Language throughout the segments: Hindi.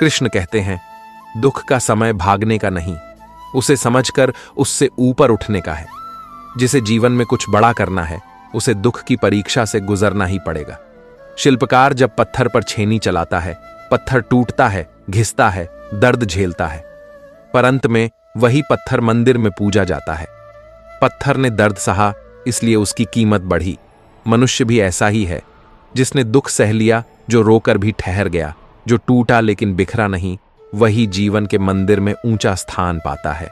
कृष्ण कहते हैं, दुख का समय भागने का नहीं, उसे समझकर उससे ऊपर उठने का है। जिसे जीवन में कुछ बड़ा करना है, उसे दुख की परीक्षा से गुजरना ही पड़ेगा। शिल्पकार जब पत्थर पर छेनी चलाता है, पत्थर टूटता है, घिसता है, दर्द झेलता है, पर अंत में वही पत्थर मंदिर में पूजा जाता है। पत्थर ने दर्द सहा, इसलिए उसकी कीमत बढ़ी। मनुष्य भी ऐसा ही है, जिसने दुख सह लिया, जो रोकर भी ठहर गया, जो टूटा लेकिन बिखरा नहीं, वही जीवन के मंदिर में ऊंचा स्थान पाता है।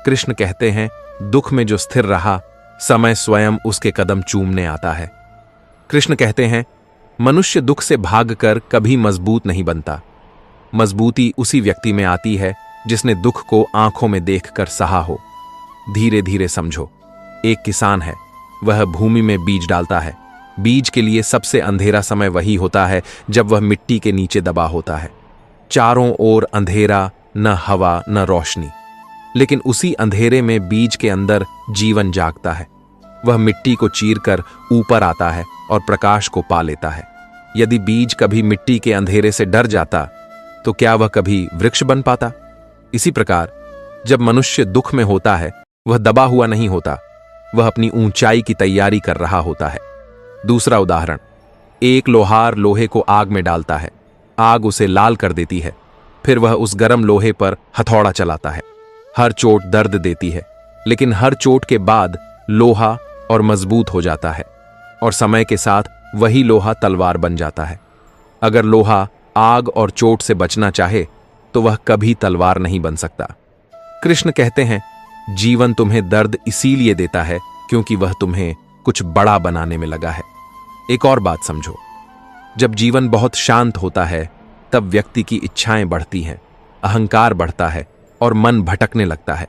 कृष्ण कहते हैं, दुख में जो स्थिर रहा, समय स्वयं उसके कदम चूमने आता है। कृष्ण कहते हैं, मनुष्य दुख से भागकर कभी मजबूत नहीं बनता। मजबूती उसी व्यक्ति में आती है जिसने दुख को आंखों में देखकर सहा हो। धीरे धीरे समझो, एक किसान है, वह भूमि में बीज डालता है। बीज के लिए सबसे अंधेरा समय वही होता है जब वह मिट्टी के नीचे दबा होता है। चारों ओर अंधेरा, न हवा न रोशनी, लेकिन उसी अंधेरे में बीज के अंदर जीवन जागता है। वह मिट्टी को चीरकर ऊपर आता है और प्रकाश को पा लेता है। यदि बीज कभी मिट्टी के अंधेरे से डर जाता, तो क्या वह कभी वृक्ष बन पाता? इसी प्रकार जब मनुष्य दुख में होता है, वह दबा हुआ नहीं होता, वह अपनी ऊंचाई की तैयारी कर रहा होता है। दूसरा उदाहरण, एक लोहार लोहे को आग में डालता है। आग उसे लाल कर देती है, फिर वह उस गर्म लोहे पर हथौड़ा चलाता है। हर चोट दर्द देती है, लेकिन हर चोट के बाद लोहा और मजबूत हो जाता है, और समय के साथ वही लोहा तलवार बन जाता है। अगर लोहा आग और चोट से बचना चाहे, तो वह कभी तलवार नहीं बन सकता। कृष्ण कहते हैं, जीवन तुम्हें दर्द इसीलिए देता है क्योंकि वह तुम्हें कुछ बड़ा बनाने में लगा है। एक और बात समझो, जब जीवन बहुत शांत होता है, तब व्यक्ति की इच्छाएं बढ़ती हैं, अहंकार बढ़ता है और मन भटकने लगता है।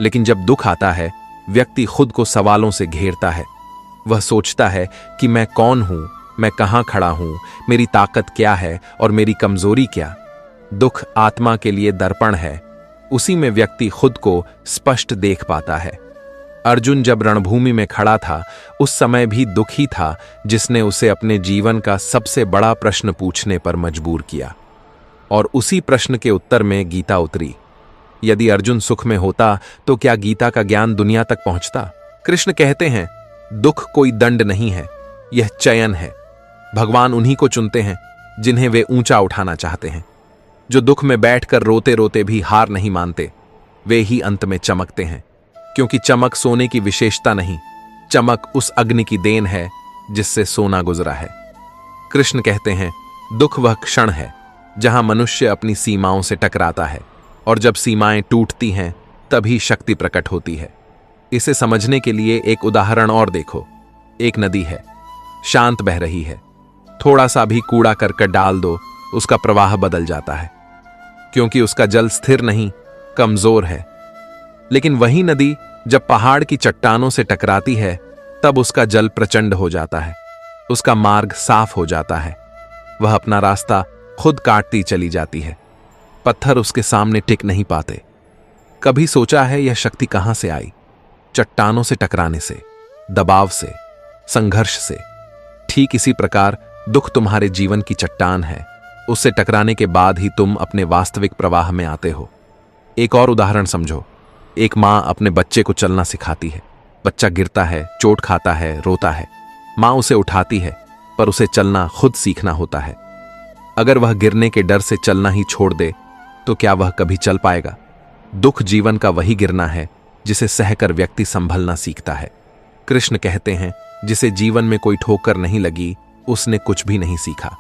लेकिन जब दुख आता है, व्यक्ति खुद को सवालों से घेरता है। वह सोचता है कि मैं कौन हूं, मैं कहां खड़ा हूं, मेरी ताकत क्या है और मेरी कमजोरी क्या। दुख आत्मा के लिए दर्पण है, उसी में व्यक्ति खुद को स्पष्ट देख पाता है। अर्जुन जब रणभूमि में खड़ा था, उस समय भी दुख ही था जिसने उसे अपने जीवन का सबसे बड़ा प्रश्न पूछने पर मजबूर किया, और उसी प्रश्न के उत्तर में गीता उतरी। यदि अर्जुन सुख में होता, तो क्या गीता का ज्ञान दुनिया तक पहुंचता? कृष्ण कहते हैं, दुख कोई दंड नहीं है, यह चयन है। भगवान उन्हीं को चुनते हैं जिन्हें वे ऊंचा उठाना चाहते हैं। जो दुख में बैठकर रोते रोते भी हार नहीं मानते, वे ही अंत में चमकते हैं। क्योंकि चमक सोने की विशेषता नहीं, चमक उस अग्नि की देन है जिससे सोना गुजरा है। कृष्ण कहते हैं, दुख वह क्षण है जहां मनुष्य अपनी सीमाओं से टकराता है, और जब सीमाएं टूटती हैं, तभी शक्ति प्रकट होती है। इसे समझने के लिए एक उदाहरण और देखो। एक नदी है, शांत बह रही है, थोड़ा सा भी कूड़ा करकट डाल दो, उसका प्रवाह बदल जाता है, क्योंकि उसका जल स्थिर नहीं, कमजोर है। लेकिन वही नदी जब पहाड़ की चट्टानों से टकराती है, तब उसका जल प्रचंड हो जाता है, उसका मार्ग साफ हो जाता है, वह अपना रास्ता खुद काटती चली जाती है। पत्थर उसके सामने टिक नहीं पाते। कभी सोचा है यह शक्ति कहां से आई? चट्टानों से टकराने से, दबाव से, संघर्ष से। ठीक इसी प्रकार दुख तुम्हारे जीवन की चट्टान है, उससे टकराने के बाद ही तुम अपने वास्तविक प्रवाह में आते हो। एक और उदाहरण समझो। एक मां अपने बच्चे को चलना सिखाती है। बच्चा गिरता है, चोट खाता है, रोता है। मां उसे उठाती है, पर उसे चलना खुद सीखना होता है। अगर वह गिरने के डर से चलना ही छोड़ दे, तो क्या वह कभी चल पाएगा? दुख जीवन का वही गिरना है जिसे सहकर व्यक्ति संभलना सीखता है। कृष्ण कहते हैं, जिसे जीवन में कोई ठोकर नहीं लगी, उसने कुछ भी नहीं सीखा,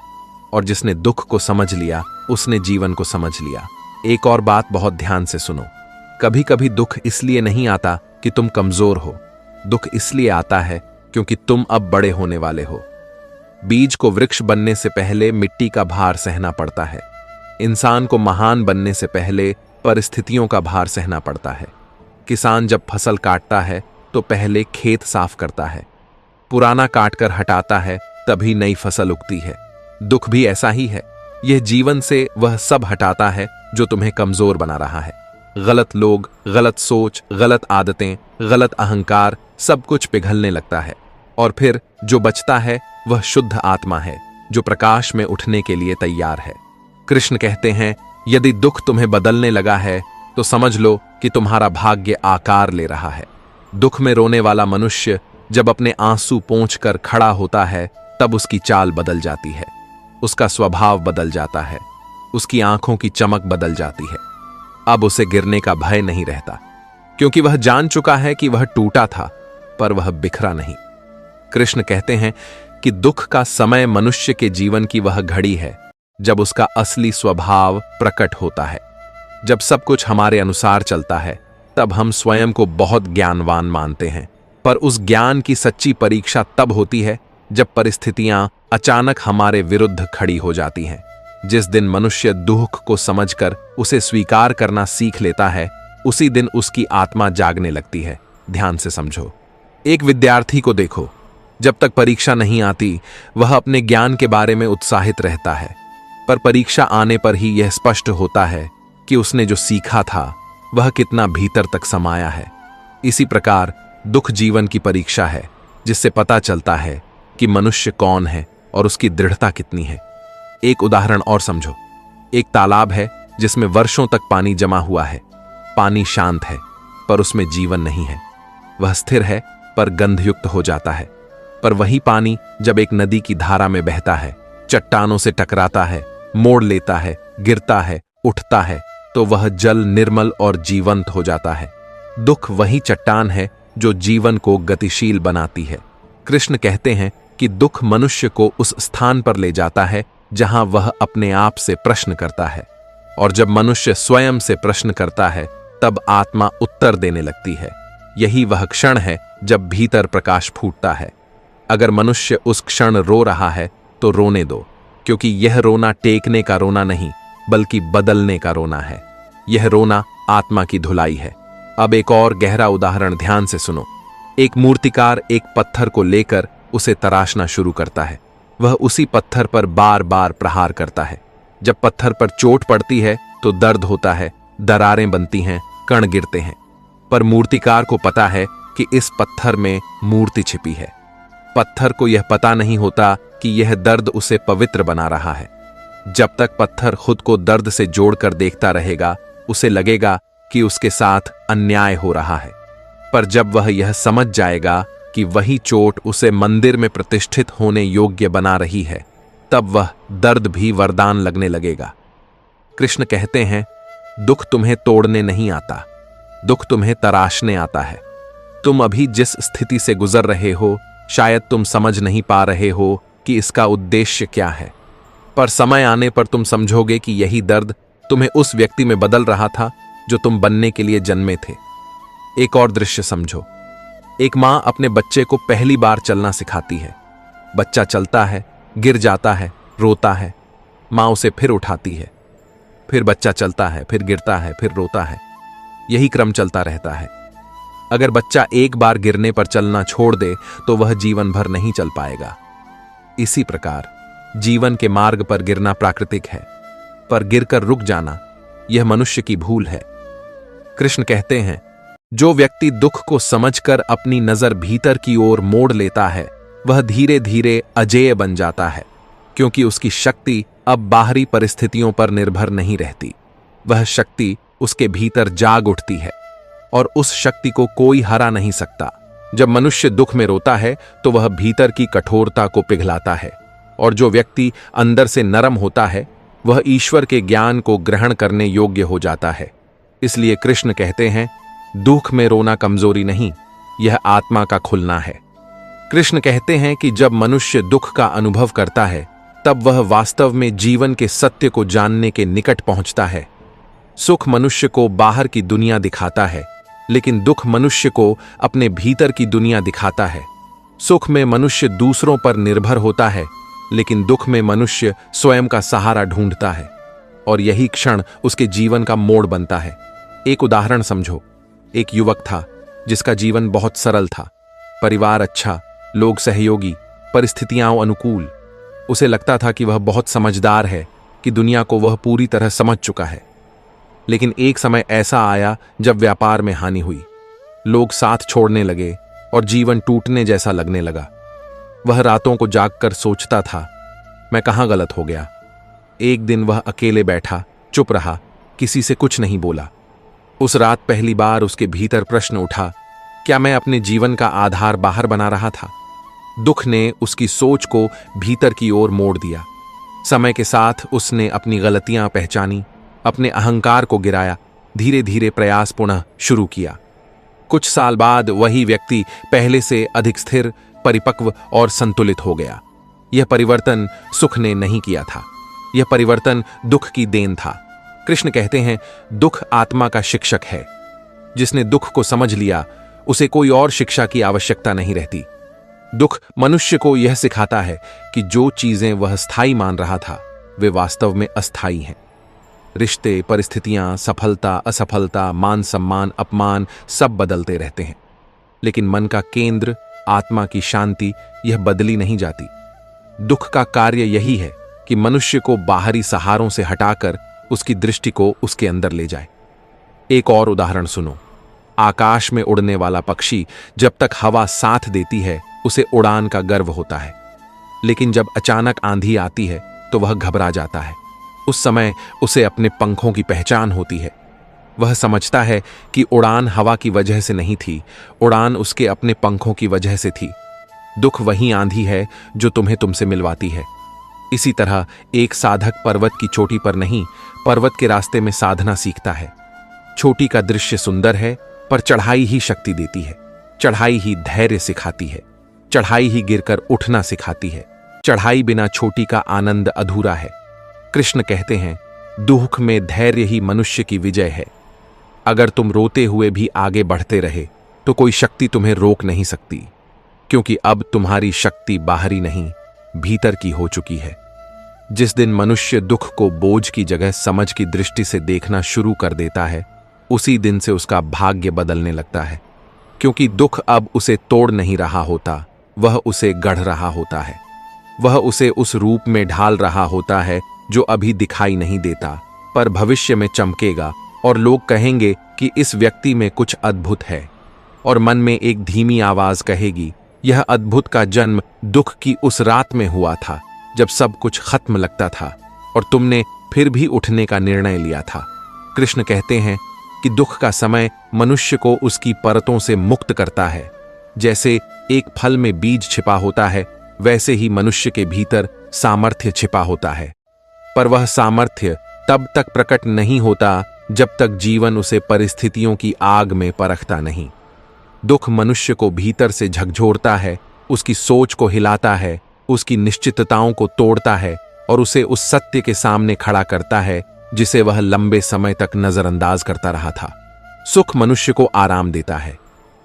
और जिसने दुख को समझ लिया, उसने जीवन को समझ लिया। एक और बात बहुत ध्यान से सुनो। कभी कभी दुख इसलिए नहीं आता कि तुम कमजोर हो, दुख इसलिए आता है क्योंकि तुम अब बड़े होने वाले हो। बीज को वृक्ष बनने से पहले मिट्टी का भार सहना पड़ता है। इंसान को महान बनने से पहले परिस्थितियों का भार सहना पड़ता है। किसान जब फसल काटता है, तो पहले खेत साफ करता है, पुराना काटकर हटाता है, तभी नई फसल उगती है। दुख भी ऐसा ही है। यह जीवन से वह सब हटाता है जो तुम्हें कमजोर बना रहा है। गलत लोग, गलत सोच, गलत आदतें, गलत अहंकार, सब कुछ पिघलने लगता है, और फिर जो बचता है वह शुद्ध आत्मा है, जो प्रकाश में उठने के लिए तैयार है। कृष्ण कहते हैं, यदि दुख तुम्हें बदलने लगा है तो समझ लो कि तुम्हारा भाग्य आकार ले रहा है। दुख में रोने वाला मनुष्य जब अपने आंसू पोंछकर खड़ा होता है तब उसकी चाल बदल जाती है, उसका स्वभाव बदल जाता है, उसकी आंखों की चमक बदल जाती है। अब उसे गिरने का भय नहीं रहता, क्योंकि वह जान चुका है कि वह टूटा था पर वह बिखरा नहीं। कृष्ण कहते हैं कि दुख का समय मनुष्य के जीवन की वह घड़ी है जब उसका असली स्वभाव प्रकट होता है। जब सब कुछ हमारे अनुसार चलता है तब हम स्वयं को बहुत ज्ञानवान मानते हैं, पर उस ज्ञान की सच्ची परीक्षा तब होती है जब परिस्थितियां अचानक हमारे विरुद्ध खड़ी हो जाती हैं। जिस दिन मनुष्य दुख को समझकर उसे स्वीकार करना सीख लेता है, उसी दिन उसकी आत्मा जागने लगती है। ध्यान से समझो। एक विद्यार्थी को देखो, जब तक परीक्षा नहीं आती वह अपने ज्ञान के बारे में उत्साहित रहता है, पर परीक्षा आने पर ही यह स्पष्ट होता है कि उसने जो सीखा था वह कितना भीतर तक समाया है। इसी प्रकार दुख जीवन की परीक्षा है, जिससे पता चलता है कि मनुष्य कौन है और उसकी दृढ़ता कितनी है। एक उदाहरण और समझो। एक तालाब है जिसमें वर्षों तक पानी जमा हुआ है। पानी शांत है पर उसमें जीवन नहीं है। वह स्थिर है पर गंधयुक्त हो जाता है। पर वही पानी जब एक नदी की धारा में बहता है, चट्टानों से टकराता है, मोड़ लेता है, गिरता है, उठता है, तो वह जल निर्मल और जीवंत हो जाता है। दुख वही चट्टान है जो जीवन को गतिशील बनाती है। कृष्ण कहते हैं कि दुख मनुष्य को उस स्थान पर ले जाता है जहां वह अपने आप से प्रश्न करता है, और जब मनुष्य स्वयं से प्रश्न करता है तब आत्मा उत्तर देने लगती है। यही वह क्षण है जब भीतर प्रकाश फूटता है। अगर मनुष्य उस क्षण रो रहा है तो रोने दो, क्योंकि यह रोना टेकने का रोना नहीं बल्कि बदलने का रोना है। यह रोना आत्मा की धुलाई है। अब एक और गहरा उदाहरण ध्यान से सुनो। एक मूर्तिकार एक पत्थर को लेकर उसे तराशना शुरू करता है। वह उसी पत्थर पर बार बार प्रहार करता है। जब पत्थर पर चोट पड़ती है तो दर्द होता है, दरारें बनती हैं, कण गिरते हैं, पर मूर्तिकार को पता है कि इस पत्थर में मूर्ति छिपी है। पत्थर को यह पता नहीं होता कि यह दर्द उसे पवित्र बना रहा है। जब तक पत्थर खुद को दर्द से जोड़कर देखता रहेगा, उसे लगेगा कि उसके साथ अन्याय हो रहा है। पर जब वह यह समझ जाएगा कि वही चोट उसे मंदिर में प्रतिष्ठित होने योग्य बना रही है, तब वह दर्द भी वरदान लगने लगेगा। कृष्ण कहते हैं, दुख तुम्हें तोड़ने नहीं आता, दुख तुम्हें तराशने आता है। तुम अभी जिस स्थिति से गुजर रहे हो, शायद तुम समझ नहीं पा रहे हो कि इसका उद्देश्य क्या है, पर समय आने पर तुम समझोगे कि यही दर्द तुम्हें उस व्यक्ति में बदल रहा था जो तुम बनने के लिए जन्मे थे। एक और दृश्य समझो। एक मां अपने बच्चे को पहली बार चलना सिखाती है। बच्चा चलता है, गिर जाता है, रोता है। मां उसे फिर उठाती है। फिर बच्चा चलता है, फिर गिरता है, फिर रोता है। यही क्रम चलता रहता है। अगर बच्चा एक बार गिरने पर चलना छोड़ दे तो वह जीवन भर नहीं चल पाएगा। इसी प्रकार जीवन के मार्ग पर गिरना प्राकृतिक है, पर गिरकर रुक जाना यह मनुष्य की भूल है। कृष्ण कहते हैं, जो व्यक्ति दुख को समझकर अपनी नजर भीतर की ओर मोड़ लेता है, वह धीरे धीरे अजेय बन जाता है, क्योंकि उसकी शक्ति अब बाहरी परिस्थितियों पर निर्भर नहीं रहती। वह शक्ति उसके भीतर जाग उठती है और उस शक्ति को कोई हरा नहीं सकता। जब मनुष्य दुख में रोता है तो वह भीतर की कठोरता को पिघलाता है, और जो व्यक्ति अंदर से नरम होता है वह ईश्वर के ज्ञान को ग्रहण करने योग्य हो जाता है। इसलिए कृष्ण कहते हैं, दुख में रोना कमजोरी नहीं, यह आत्मा का खुलना है। कृष्ण कहते हैं कि जब मनुष्य दुख का अनुभव करता है तब वह वास्तव में जीवन के सत्य को जानने के निकट पहुंचता है। सुख मनुष्य को बाहर की दुनिया दिखाता है, लेकिन दुख मनुष्य को अपने भीतर की दुनिया दिखाता है। सुख में मनुष्य दूसरों पर निर्भर होता है, लेकिन दुख में मनुष्य स्वयं का सहारा ढूंढता है, और यही क्षण उसके जीवन का मोड़ बनता है। एक उदाहरण समझो। एक युवक था जिसका जीवन बहुत सरल था। परिवार अच्छा, लोग सहयोगी, परिस्थितियां अनुकूल। उसे लगता था कि वह बहुत समझदार है, कि दुनिया को वह पूरी तरह समझ चुका है। लेकिन एक समय ऐसा आया जब व्यापार में हानि हुई। लोग साथ छोड़ने लगे और जीवन टूटने जैसा लगने लगा। वह रातों को जागकर सोचता था, मैं कहाँ गलत हो गया। एक दिन वह अकेले बैठा, चुप रहा, किसी से कुछ नहीं बोला। उस रात पहली बार उसके भीतर प्रश्न उठा, क्या मैं अपने जीवन का आधार बाहर बना रहा था? दुख ने उसकी सोच को भीतर की ओर मोड़ दिया। समय के साथ उसने अपनी गलतियां पहचानी, अपने अहंकार को गिराया, धीरे धीरे प्रयास पुनः शुरू किया। कुछ साल बाद वही व्यक्ति पहले से अधिक स्थिर, परिपक्व और संतुलित हो गया। यह परिवर्तन सुख ने नहीं किया था, यह परिवर्तन दुख की देन था। कृष्ण कहते हैं, दुख आत्मा का शिक्षक है। जिसने दुख को समझ लिया, उसे कोई और शिक्षा की आवश्यकता नहीं रहती। दुख मनुष्य को यह सिखाता है कि जो चीजें वह स्थायी मान रहा था, वे वास्तव में अस्थायी हैं। रिश्ते, परिस्थितियां, सफलता, असफलता, मान सम्मान, अपमान सब बदलते रहते हैं, लेकिन मन का केंद्र, आत्मा की शांति, यह बदली नहीं जाती। दुख का कार्य यही है कि मनुष्य को बाहरी सहारों से हटाकर उसकी दृष्टि को उसके अंदर ले जाए। एक और उदाहरण सुनो। आकाश में उड़ने वाला पक्षी जब तक हवा साथ देती है, उसे उड़ान का गर्व होता है, लेकिन जब अचानक आंधी आती है तो वह घबरा जाता है। उस समय उसे अपने पंखों की पहचान होती है। वह समझता है कि उड़ान हवा की वजह से नहीं थी, उड़ान उसके अपने पंखों की वजह से थी। दुख वही आंधी है जो तुम्हें तुमसे मिलवाती है। इसी तरह एक साधक पर्वत की चोटी पर नहीं, पर्वत के रास्ते में साधना सीखता है। चोटी का दृश्य सुंदर है, पर चढ़ाई ही शक्ति देती है, चढ़ाई ही धैर्य सिखाती है, चढ़ाई ही गिरकर उठना सिखाती है। चढ़ाई बिना चोटी का आनंद अधूरा है। कृष्ण कहते हैं, दुख में धैर्य ही मनुष्य की विजय है। अगर तुम रोते हुए भी आगे बढ़ते रहे तो कोई शक्ति तुम्हें रोक नहीं सकती, क्योंकि अब तुम्हारी शक्ति बाहरी नहीं, भीतर की हो चुकी है। जिस दिन मनुष्य दुख को बोझ की जगह समझ की दृष्टि से देखना शुरू कर देता है, उसी दिन से उसका भाग्य बदलने लगता है, क्योंकि दुख अब उसे तोड़ नहीं रहा होता, वह उसे गढ़ रहा होता है। वह उसे उस रूप में ढाल रहा होता है जो अभी दिखाई नहीं देता, पर भविष्य में चमकेगा और लोग कहेंगे कि इस व्यक्ति में कुछ अद्भुत है। और मन में एक धीमी आवाज कहेगी, यह अद्भुत का जन्म दुख की उस रात में हुआ था जब सब कुछ खत्म लगता था और तुमने फिर भी उठने का निर्णय लिया था। कृष्ण कहते हैं कि दुख का समय मनुष्य को उसकी परतों से मुक्त करता है। जैसे एक फल में बीज छिपा होता है, वैसे ही मनुष्य के भीतर सामर्थ्य छिपा होता है, पर वह सामर्थ्य तब तक प्रकट नहीं होता जब तक जीवन उसे परिस्थितियों की आग में परखता नहीं। दुख मनुष्य को भीतर से झकझोरता है, उसकी सोच को हिलाता है, उसकी निश्चितताओं को तोड़ता है और उसे उस सत्य के सामने खड़ा करता है जिसे वह लंबे समय तक नजरअंदाज करता रहा था। सुख मनुष्य को आराम देता है,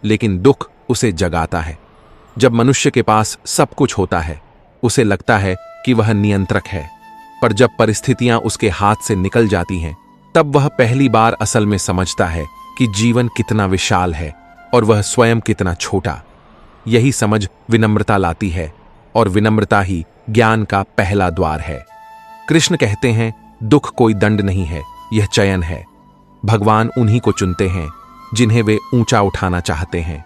लेकिन दुख उसे जगाता है। जब मनुष्य के पास सब कुछ होता है, उसे लगता है कि वह नियंत्रक है, पर जब परिस्थितियां उसके हाथ से निकल जाती हैं, तब वह पहली बार असल में समझता है कि जीवन कितना विशाल है और वह स्वयं कितना छोटा। यही समझ विनम्रता लाती है, और विनम्रता ही ज्ञान का पहला द्वार है। कृष्ण कहते हैं, दुख कोई दंड नहीं है, यह चयन है। भगवान उन्हीं को चुनते हैं जिन्हें वे ऊंचा उठाना चाहते हैं।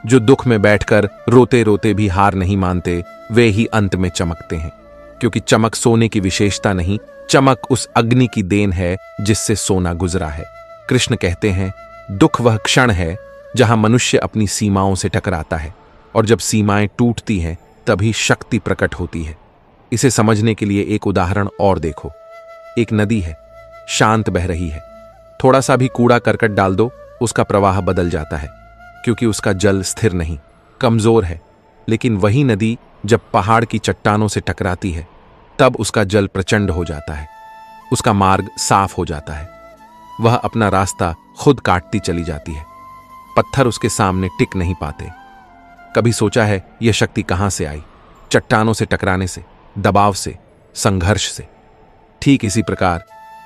जो दुख में बैठकर रोते रोते भी हार नहीं मानते, वे ही अंत में चमकते हैं, क्योंकि चमक सोने की विशेषता नहीं, चमक उस अग्नि की देन है जिससे सोना गुजरा है। कृष्ण कहते हैं, दुख वह क्षण है जहां मनुष्य अपनी सीमाओं से टकराता है, और जब सीमाएं टूटती हैं तभी शक्ति प्रकट होती है। इसे समझने के लिए एक उदाहरण और देखो। एक नदी है, शांत बह रही है, थोड़ा सा भी कूड़ा करकट डाल दो, उसका प्रवाह बदल जाता है, क्योंकि उसका जल स्थिर नहीं, कमजोर है। लेकिन वही नदी जब पहाड़ की चट्टानों से टकराती है, तब उसका जल प्रचंड हो जाता है, उसका मार्ग साफ हो जाता है, वह अपना रास्ता खुद काटती चली जाती है। पत्थर उसके सामने टिक नहीं पाते। कभी सोचा है यह शक्ति कहां से आई? चट्टानों से टकराने से, दबाव से, संघर्ष से। ठीक इसी प्रकार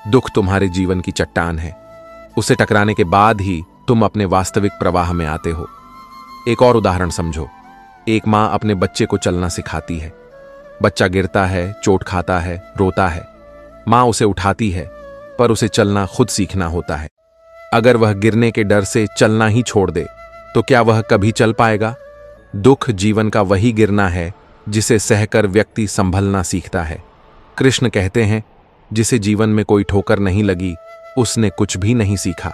दुख तुम्हारे जीवन की चट्टान है, उसे टकराने के बाद ही तुम अपने वास्तविक प्रवाह में आते हो। एक और उदाहरण समझो। एक मां अपने बच्चे को चलना सिखाती है। बच्चा गिरता है, चोट खाता है, रोता है। मां उसे उठाती है, पर उसे चलना खुद सीखना होता है। अगर वह गिरने के डर से चलना ही छोड़ दे, तो क्या वह कभी चल पाएगा? दुख जीवन का वही गिरना है जिसे सहकर व्यक्ति संभलना सीखता है। कृष्ण कहते हैं, जिसे जीवन में कोई ठोकर नहीं लगी उसने कुछ भी नहीं सीखा,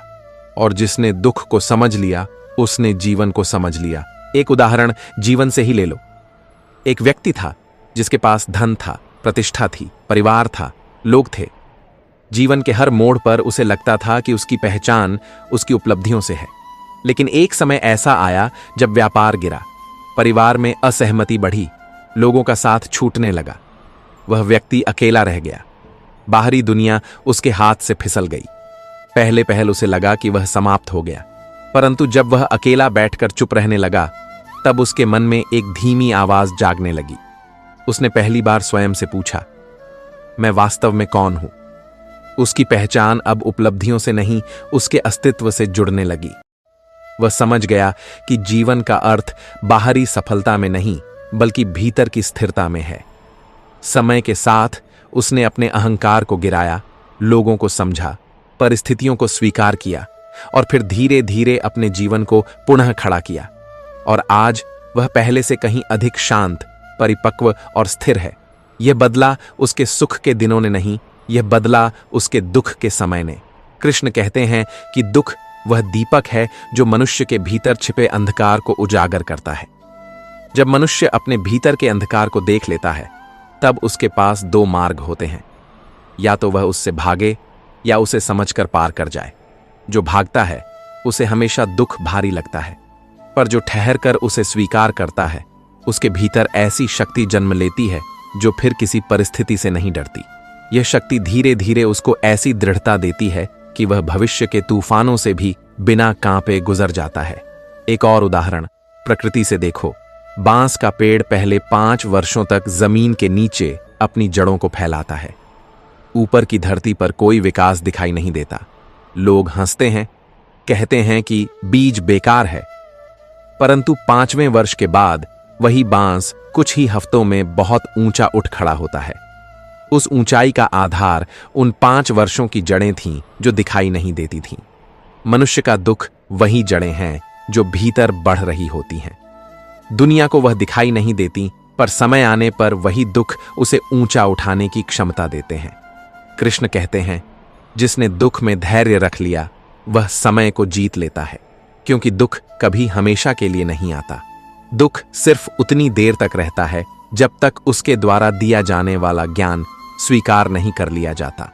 और जिसने दुख को समझ लिया उसने जीवन को समझ लिया। एक उदाहरण जीवन से ही ले लो। एक व्यक्ति था जिसके पास धन था, प्रतिष्ठा थी, परिवार था, लोग थे। जीवन के हर मोड़ पर उसे लगता था कि उसकी पहचान उसकी उपलब्धियों से है। लेकिन एक समय ऐसा आया जब व्यापार गिरा, परिवार में असहमति बढ़ी, लोगों का साथ छूटने लगा। वह व्यक्ति अकेला रह गया। बाहरी दुनिया उसके हाथ से फिसल गई। पहले पहल उसे लगा कि वह समाप्त हो गया, परंतु जब वह अकेला बैठकर चुप रहने लगा तब उसके मन में एक धीमी आवाज जागने लगी। उसने पहली बार स्वयं से पूछा, मैं वास्तव में कौन हूं? उसकी पहचान अब उपलब्धियों से नहीं, उसके अस्तित्व से जुड़ने लगी। वह समझ गया कि जीवन का अर्थ बाहरी सफलता में नहीं बल्कि भीतर की स्थिरता में है। समय के साथ उसने अपने अहंकार को गिराया, लोगों को समझा, परिस्थितियों को स्वीकार किया और फिर धीरे धीरे अपने जीवन को पुनः खड़ा किया। और आज वह पहले से कहीं अधिक शांत, परिपक्व और स्थिर है। यह बदला उसके सुख के दिनों ने नहीं, यह बदला उसके दुख के समय ने। कृष्ण कहते हैं कि दुख वह दीपक है जो मनुष्य के भीतर छिपे अंधकार को उजागर करता है। जब मनुष्य अपने भीतर के अंधकार को देख लेता है तब उसके पास दो मार्ग होते हैं, या तो वह उससे भागे या उसे समझकर पार कर जाए। जो भागता है उसे हमेशा दुख भारी लगता है, पर जो ठहर कर उसे स्वीकार करता है उसके भीतर ऐसी शक्ति जन्म लेती है जो फिर किसी परिस्थिति से नहीं डरती। यह शक्ति धीरे धीरे उसको ऐसी दृढ़ता देती है कि वह भविष्य के तूफानों से भी बिना कांपे गुजर जाता है। एक और उदाहरण प्रकृति से देखो। बांस का पेड़ पहले 5 वर्षों तक जमीन के नीचे अपनी जड़ों को फैलाता है। ऊपर की धरती पर कोई विकास दिखाई नहीं देता। लोग हंसते हैं, कहते हैं कि बीज बेकार है, परंतु 5वें वर्ष के बाद वही बांस कुछ ही हफ्तों में बहुत ऊंचा उठ खड़ा होता है। उस ऊंचाई का आधार उन 5 वर्षों की जड़ें थीं जो दिखाई नहीं देती थीं। मनुष्य का दुख वही जड़ें हैं जो भीतर बढ़ रही होती हैं। दुनिया को वह दिखाई नहीं देती, पर समय आने पर वही दुख उसे ऊंचा उठाने की क्षमता देते हैं। कृष्ण कहते हैं, जिसने दुख में धैर्य रख लिया वह समय को जीत लेता है, क्योंकि दुख कभी हमेशा के लिए नहीं आता। दुख सिर्फ उतनी देर तक रहता है जब तक उसके द्वारा दिया जाने वाला ज्ञान स्वीकार नहीं कर लिया जाता।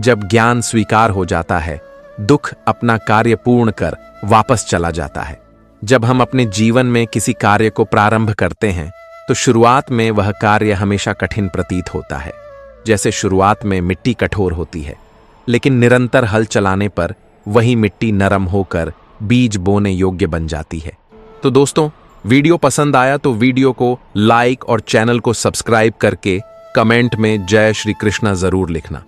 जब ज्ञान स्वीकार हो जाता है, दुख अपना कार्य पूर्ण कर वापस चला जाता है। जब हम अपने जीवन में किसी कार्य को प्रारंभ करते हैं तो शुरुआत में वह कार्य हमेशा कठिन प्रतीत होता है। जैसे शुरुआत में मिट्टी कठोर होती है, लेकिन निरंतर हल चलाने पर वही मिट्टी नरम होकर बीज बोने योग्य बन जाती है। तो दोस्तों, वीडियो पसंद आया तो वीडियो को लाइक और चैनल को सब्सक्राइब करके कमेंट में जय श्री कृष्णा जरूर लिखना।